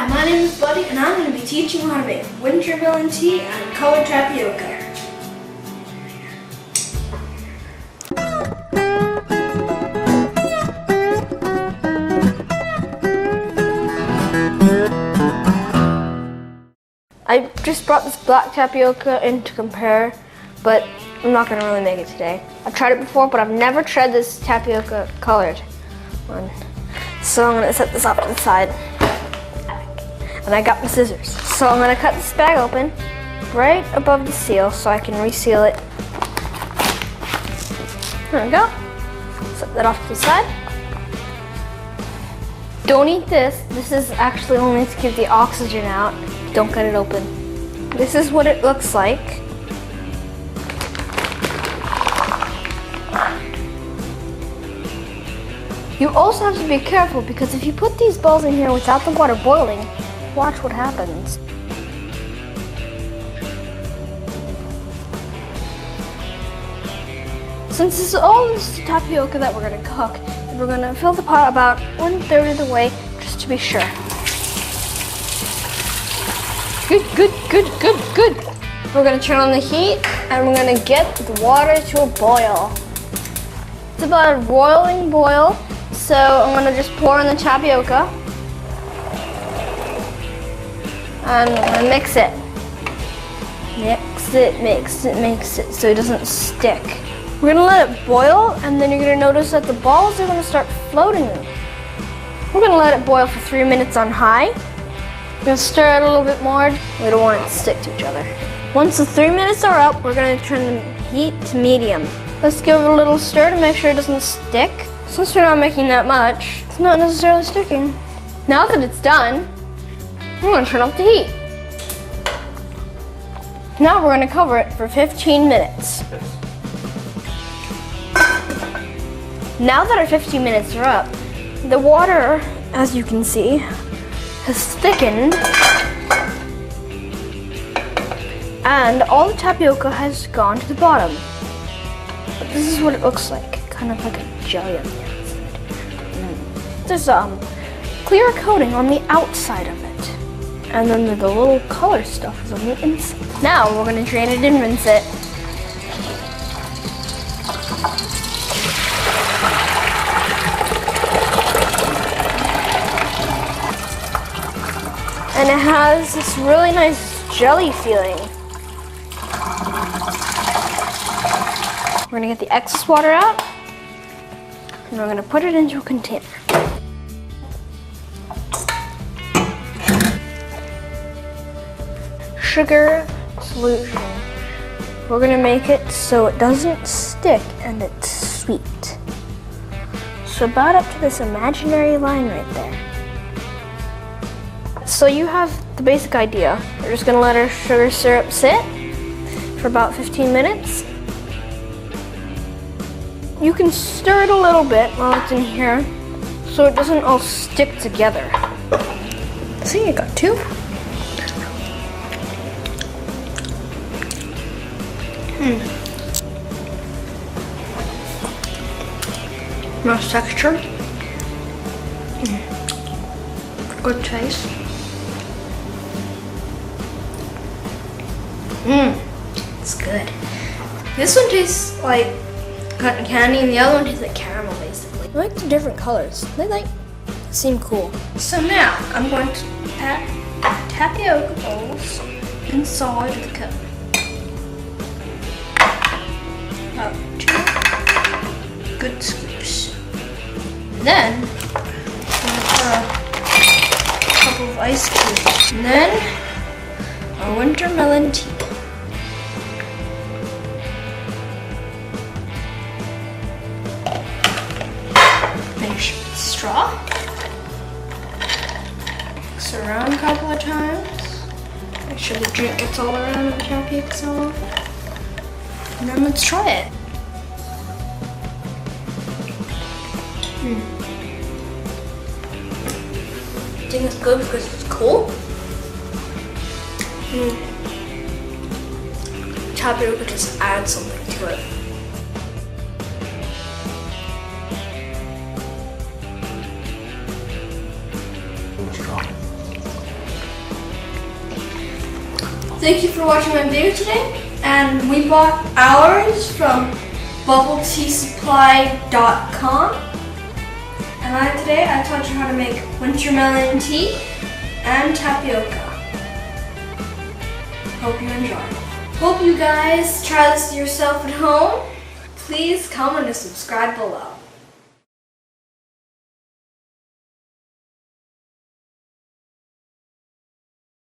Hi, my name is Buddy and I'm going to be teaching you how to make winter melon tea and colored tapioca. I just brought this black tapioca in to compare, but I'm not going to really make it today. I've tried it before, but I've never tried this tapioca colored one. So I'm going to set this off to the side. And I got my scissors. So I'm going to cut this bag open right above the seal so I can reseal it. There we go. Set that off to the side. Don't eat this. This is actually only to keep the oxygen out. Don't cut it open. This is what it looks like. You also have to be careful because if you put these balls in here without the water boiling, watch what happens. Since this is all this tapioca that we're going to cook, we're going to fill the pot about 1/3 of the way just to be sure. Good. We're going to turn on the heat and we're going to get the water to a boil. It's about a boiling boil, so I'm going to just pour in the tapioca. And I'm going to mix it. Mix it so it doesn't stick. We're going to let it boil and then you're going to notice that the balls are going to start floating. We're going to let it boil for 3 minutes on high. We're going to stir it a little bit more. We don't want it to stick to each other. Once the 3 minutes are up, we're going to turn the heat to medium. Let's give it a little stir to make sure it doesn't stick. Since we're not making that much, it's not necessarily sticking. Now that it's done, I'm going to turn off the heat. Now we're going to cover it for 15 minutes. Now that our 15 minutes are up, the water, as you can see, has thickened and all the tapioca has gone to the bottom. But this is what it looks like, kind of like a jelly on the outside. There's clear coating on the outside of it. And then the little color stuff is on the inside. Now we're going to drain it and rinse it. And it has this really nice jelly feeling. We're going to get the excess water out and we're going to put it into a container. Sugar solution. We're going to make it so it doesn't stick and it's sweet. So about up to this imaginary line right there. So you have the basic idea. We're just going to let our sugar syrup sit for about 15 minutes. You can stir it a little bit while it's in here so it doesn't all stick together. See, I got two. Nice texture. Good taste. It's good. This one tastes like cotton candy and the other one tastes like caramel basically. I like the different colors. They seem cool. So now I'm going to pack tapioca balls inside the cup. About 2 good scoops. Then I'm going to pour a couple of ice cubes. And then our winter melon tea. Finish with straw. Mix around a couple of times. Make sure the drink gets all around and the tapioca's all over. And then let's try it. I think it's good because it's cool. Tapioca just adds something to it. Thank you for watching my video today. And we bought ours from bubbleteasupply.com. And today I taught you how to make winter melon tea and tapioca. Hope you enjoy. Hope you guys try this yourself at home. Please comment and subscribe below.